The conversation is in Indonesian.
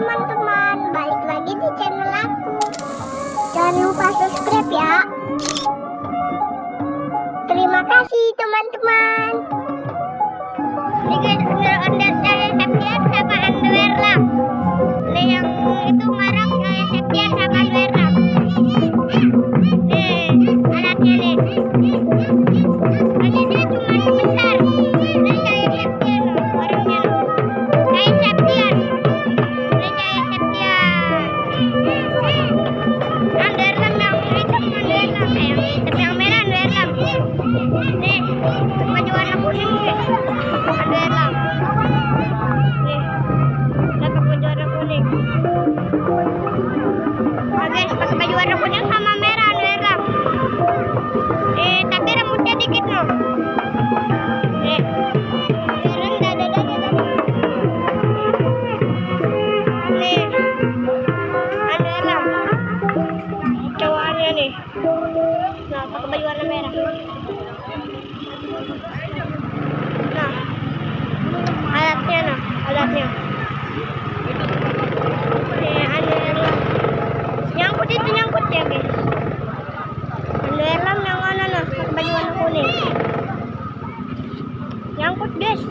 teman-teman, balik lagi di channel aku. Jangan lupa subscribe ya. Terima kasih teman-teman. Ini guys, under saya Septian sama underwear lah. Ini yang itu marah saya Septian sama underwear lah. Nih, alatnya nih. Hanya dia cuma sebentar. Ini saya Septian loh, orangnya loh. Saya Septian. Ini saya Septian. Underlam yang hitam, underlam yang hitam, yang merah underlam. Nih, baju warna kuning guys. Underlam. Nih, dapat baju warna kuning. Nah guys, pakai baju warna kuning sama merah underlam. Tapi rambutnya dikit loh. Nih, rendah dadanya tadi. Nih, underlam. Cowaannya nih. Nah, pakai baju warna merah. Nah, alatnya nah, alatnya. Nih, underlam. Nyangkut itu nyangkut ya guys. Underlam yang mana nah, pakai baju warna kuning. Nyangkut guys.